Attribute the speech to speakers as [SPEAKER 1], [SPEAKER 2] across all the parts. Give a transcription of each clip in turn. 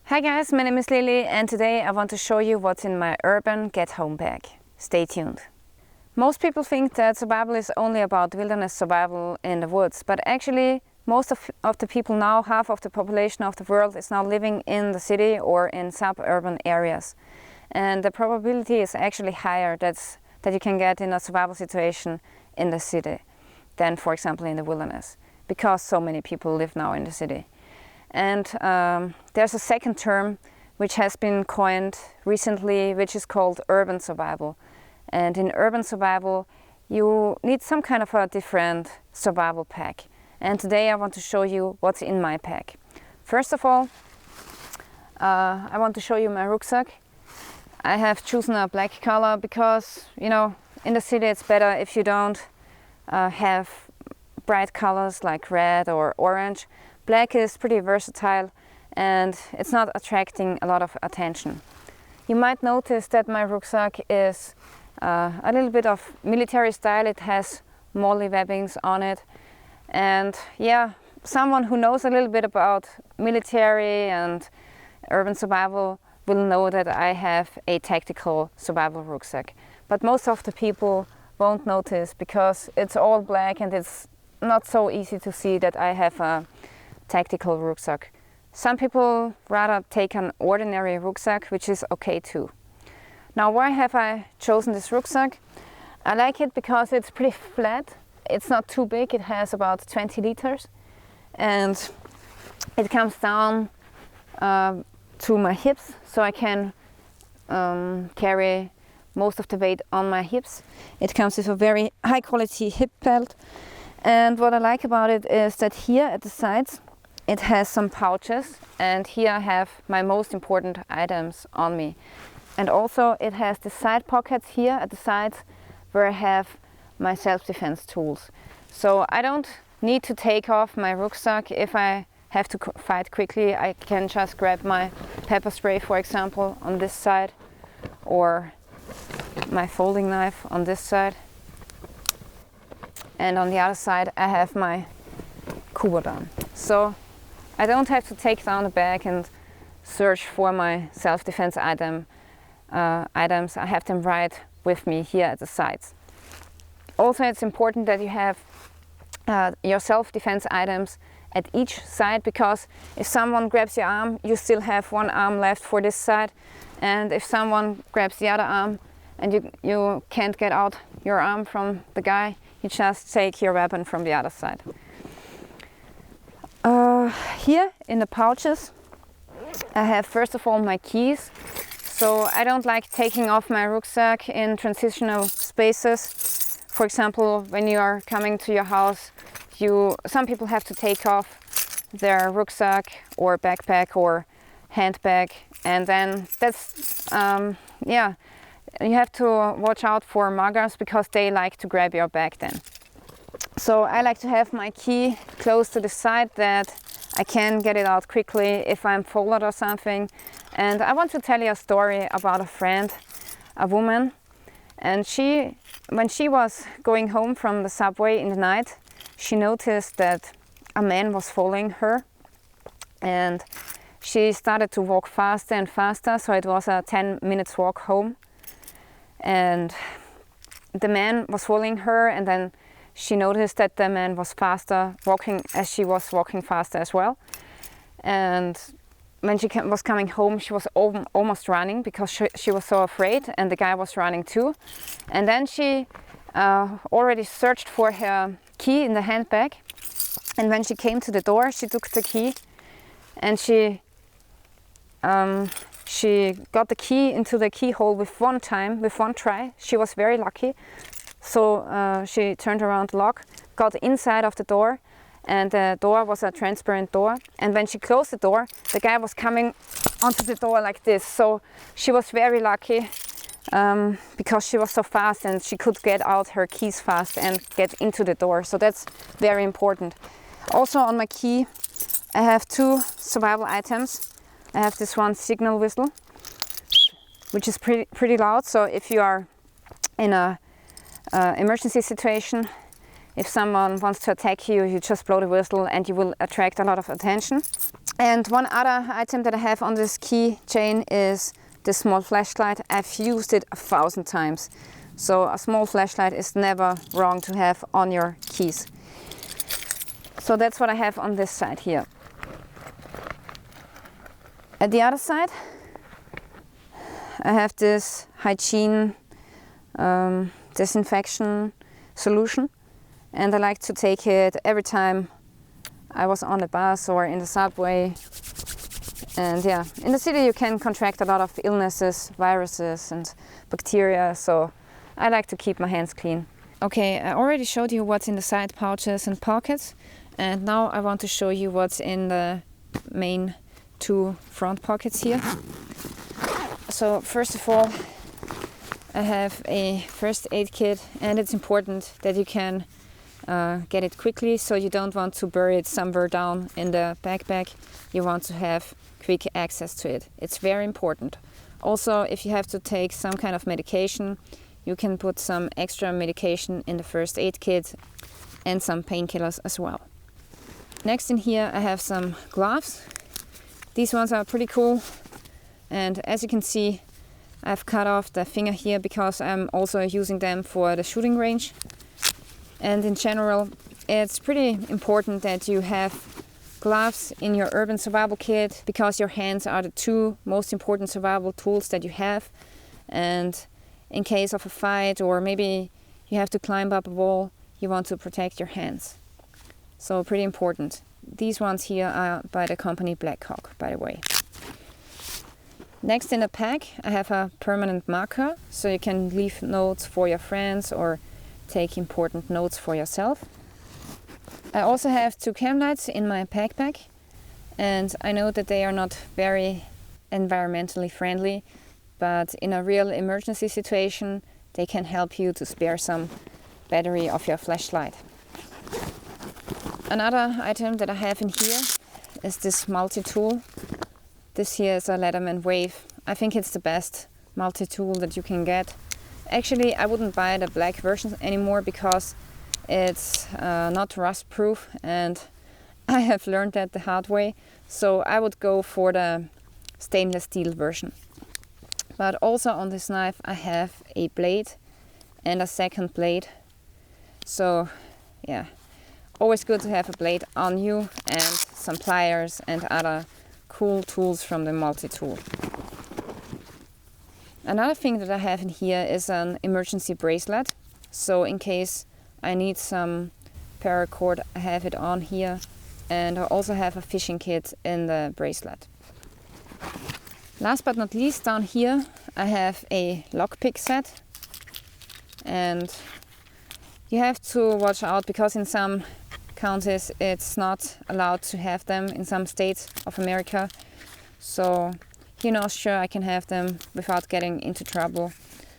[SPEAKER 1] Hi guys, my name is Lily and today I want to show you what's in my urban get-home bag. Stay tuned. Most people think that survival is only about wilderness survival in the woods, but actually most of the people now, half of the population of the world is now living in the city or in suburban areas. And the probability is actually higher that you can get in a survival situation in the city than, for example, in the wilderness, because so many people live now in the city. And there's a second term which has been coined recently, which is called urban survival. And in urban survival, you need some kind of a different survival pack. And today I want to show you what's in my pack. First of all, I want to show you my rucksack. I have chosen a black color because, you know, in the city it's better if you don't have bright colors like red or orange. Black is pretty versatile and it's not attracting a lot of attention. You might notice that my rucksack is a little bit of military style. It has molly webbings on it. And yeah, someone who knows a little bit about military and urban survival will know that I have a tactical survival rucksack. But most of the people won't notice because it's all black and it's not so easy to see that I have a tactical rucksack. Some people rather take an ordinary rucksack, which is okay too. Now, why have I chosen this rucksack? I like it because it's pretty flat. It's not too big. It has about 20 liters and it comes down to my hips, so I can carry most of the weight on my hips. It comes with a very high quality hip belt. And what I like about it is that here at the sides it has some pouches, and here I have my most important items on me. And also it has the side pockets here at the sides where I have my self-defense tools. So I don't need to take off my rucksack if I have to fight quickly. I can just grab my pepper spray, for example, on this side, or my folding knife on this side. And on the other side I have my Crowbar. So I don't have to take down the bag and search for my self-defense items. I have them right with me here at the sides. Also, it's important that you have your self-defense items at each side, because if someone grabs your arm, you still have one arm left for this side. And if someone grabs the other arm and you can't get out your arm from the guy, you just take your weapon from the other side. Here in the pouches I have first of all my keys. So I don't like taking off my rucksack in transitional spaces. For example, when you are coming to your house, some people have to take off their rucksack or backpack or handbag, and then that's yeah, you have to watch out for muggers because they like to grab your bag then. So I like to have my key close to the side that I can get it out quickly if I'm folded or something. And I want to tell you a story about a friend, a woman, and when she was going home from the subway in the night, she noticed that a man was following her, and she started to walk faster and faster, so it was a 10 minutes walk home. And the man was following her, and then she noticed that the man was faster walking as she was walking faster as well. And when she was coming home, she was almost running because she was so afraid, and the guy was running too. And then she already searched for her key in the handbag. And when she came to the door, she took the key and she got the key into the keyhole with one try. She was very lucky. So she turned around the lock, got inside of the door, and the door was a transparent door. And when she closed the door, the guy was coming onto the door like this. So she was very lucky because she was so fast and she could get out her keys fast and get into the door. So that's very important. Also on my key, I have two survival items. I have this one signal whistle, which is pretty loud. So if you are in a emergency situation, if someone wants to attack you, you just blow the whistle and you will attract a lot of attention. And one other item that I have on this keychain is this small flashlight. I've used it 1,000 times. So a small flashlight is never wrong to have on your keys. So that's what I have on this side here. At the other side, I have this hygiene disinfection solution, and I like to take it every time I was on the bus or in the subway. And yeah, in the city you can contract a lot of illnesses, viruses and bacteria, so I like to keep my hands clean. Okay, I already showed you what's in the side pouches and pockets, and now I want to show you what's in the main 2 front pockets here. So first of all, I have a first aid kit, and it's important that you can get it quickly, so you don't want to bury it somewhere down in the backpack. You want to have quick access to it. It's very important. Also, if you have to take some kind of medication, you can put some extra medication in the first aid kit and some painkillers as well. Next in here I have some gloves. These ones are pretty cool, and as you can see, I've cut off the finger here because I'm also using them for the shooting range. And in general, it's pretty important that you have gloves in your urban survival kit, because your hands are the 2 most important survival tools that you have. And in case of a fight, or maybe you have to climb up a wall, you want to protect your hands. So pretty important. These ones here are by the company Blackhawk, by the way. Next in the pack, I have a permanent marker, so you can leave notes for your friends or take important notes for yourself. I also have 2 cam lights in my backpack, and I know that they are not very environmentally friendly, but in a real emergency situation, they can help you to spare some battery of your flashlight. Another item that I have in here is this multi-tool. This here is a Leatherman Wave. I think it's the best multi-tool that you can get. Actually, I wouldn't buy the black version anymore because it's not rust proof, and I have learned that the hard way. So I would go for the stainless steel version. But also on this knife I have a blade and a second blade. So yeah, always good to have a blade on you, and some pliers and other cool tools from the multi-tool. Another thing that I have in here is an emergency bracelet. So in case I need some paracord, I have it on here. And I also have a fishing kit in the bracelet. Last but not least, down here I have a lockpick set. And you have to watch out, because in some counties it's not allowed to have them in some states of America. So here in Austria I can have them without getting into trouble.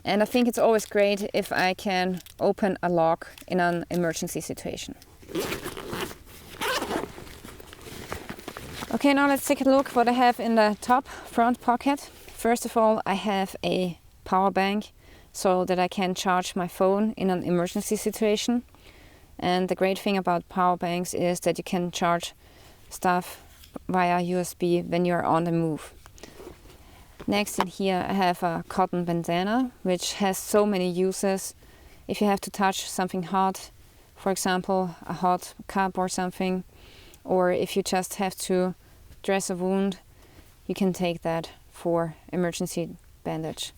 [SPEAKER 1] And I think it's always great if I can open a lock in an emergency situation. Okay, now let's take a look what I have in the top front pocket. First of all, I have a power bank so that I can charge my phone in an emergency situation. And the great thing about power banks is that you can charge stuff via USB when you're on the move. Next in here I have a cotton bandana, which has so many uses. If you have to touch something hot, for example a hot cup or something, or if you just have to dress a wound, you can take that for emergency bandage.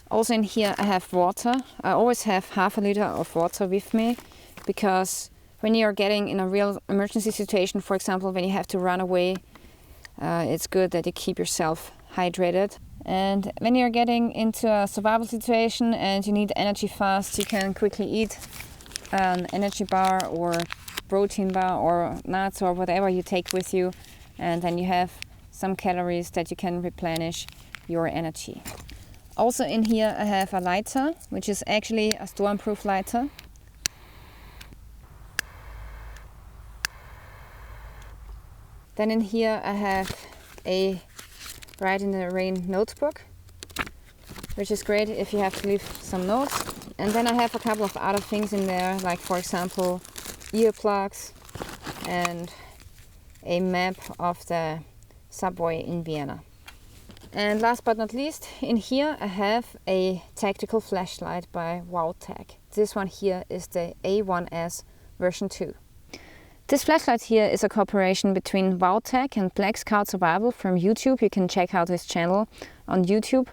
[SPEAKER 1] Also in here I have water. I always have half a liter of water with me, because when you're getting in a real emergency situation, for example when you have to run away, it's good that you keep yourself hydrated. And when you're getting into a survival situation and you need energy fast, you can quickly eat an energy bar or protein bar or nuts or whatever you take with you, and then you have some calories that you can replenish your energy. Also in here I have a lighter, which is actually a stormproof lighter. Then in here I have a Ride in the Rain notebook, which is great if you have to leave some notes. And then I have a couple of other things in there, like for example earplugs and a map of the subway in Vienna. And last but not least, in here I have a tactical flashlight by WowTech. This one here is the A1S version 2. This flashlight here is a cooperation between WowTech and Black Scout Survival from YouTube. You can check out his channel on YouTube,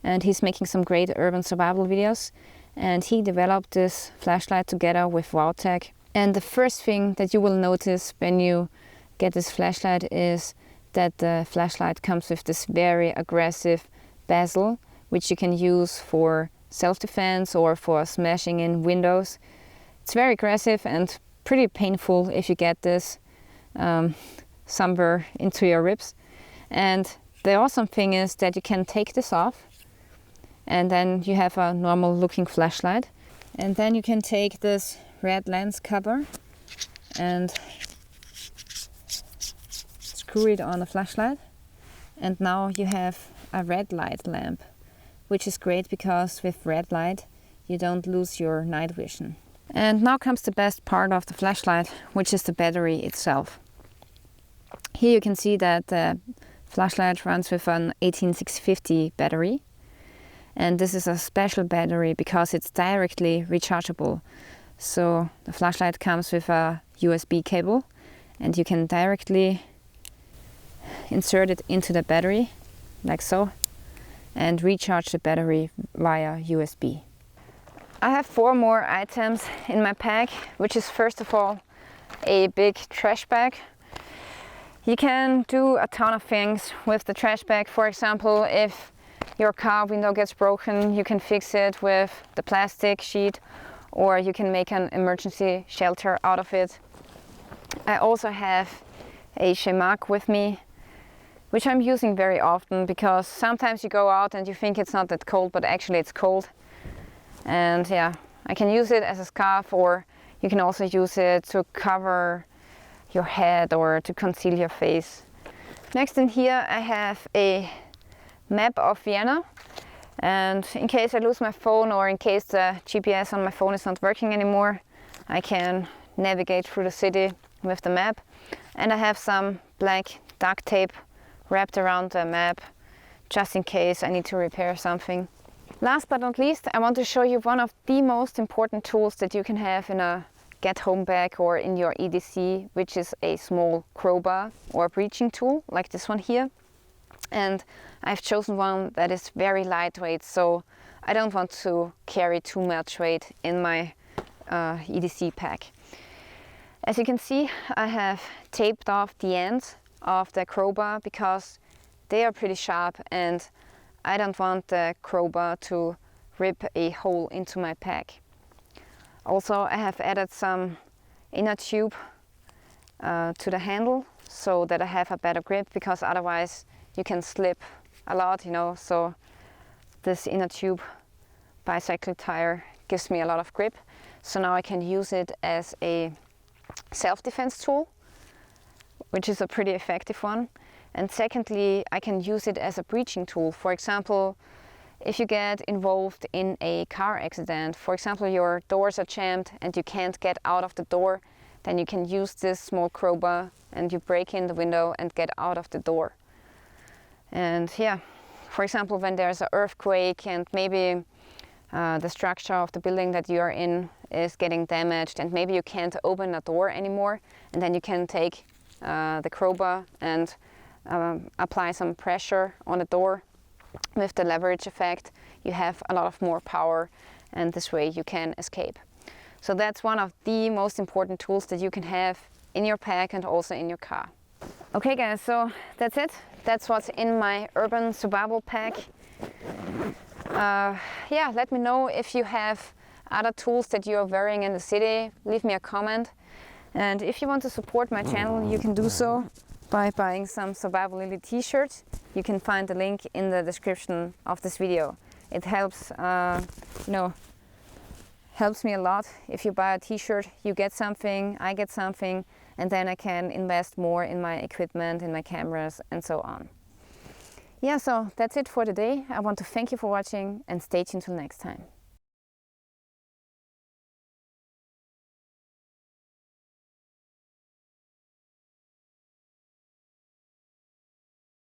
[SPEAKER 1] and he's making some great urban survival videos. And he developed this flashlight together with WowTech. And the first thing that you will notice when you get this flashlight is that the flashlight comes with this very aggressive bezel, which you can use for self-defense or for smashing in windows. It's very aggressive and pretty painful if you get this somewhere into your ribs. And the awesome thing is that you can take this off, and then you have a normal looking flashlight. And then you can take this red lens cover and screw it on the flashlight, and now you have a red light lamp, which is great because with red light you don't lose your night vision. And now comes the best part of the flashlight, which is the battery itself. Here you can see that the flashlight runs with an 18650 battery, and this is a special battery because it's directly rechargeable. So the flashlight comes with a USB cable, and you can directly insert it into the battery like so and recharge the battery via USB. I have 4 more items in my pack, which is first of all a big trash bag. You can do a ton of things with the trash bag. For example, if your car window gets broken, you can fix it with the plastic sheet, or you can make an emergency shelter out of it. I also have a chamois with me, which I'm using very often because sometimes you go out and you think it's not that cold, but actually it's cold. And yeah, I can use it as a scarf, or you can also use it to cover your head or to conceal your face. Next in here I have a map of Vienna, and in case I lose my phone or in case the GPS on my phone is not working anymore, I can navigate through the city with the map. And I have some black duct tape wrapped around the map just in case I need to repair something. Last but not least, I want to show you one of the most important tools that you can have in a get home bag or in your EDC, which is a small crowbar or breaching tool like this one here. And I've chosen one that is very lightweight, so I don't want to carry too much weight in my EDC pack. As you can see, I have taped off the ends of the crowbar because they are pretty sharp and I don't want the crowbar to rip a hole into my pack. Also, I have added some inner tube to the handle so that I have a better grip, because otherwise you can slip a lot, you know. So this inner tube bicycle tire gives me a lot of grip. So now I can use it as a self-defense tool, which is a pretty effective one. And secondly, I can use it as a breaching tool. For example, if you get involved in a car accident, for example, your doors are jammed and you can't get out of the door, then you can use this small crowbar and you break in the window and get out of the door. And yeah, for example, when there's an earthquake and maybe the structure of the building that you are in is getting damaged and maybe you can't open the door anymore, and then you can take the crowbar and apply some pressure on the door. With the leverage effect, you have a lot of more power, and this way you can escape. So that's one of the most important tools that you can have in your pack and also in your car. Okay guys, so that's it. That's what's in my urban survival pack. Yeah, let me know if you have other tools that you are wearing in the city. Leave me a comment. And if you want to support my channel, you can do so by buying some SurvivalLilly t-shirts. You can find the link in the description of this video. It helps, helps me a lot. If you buy a t-shirt, you get something, I get something, and then I can invest more in my equipment, in my cameras, and so on. Yeah, so that's it for today. I want to thank you for watching and stay tuned till next time.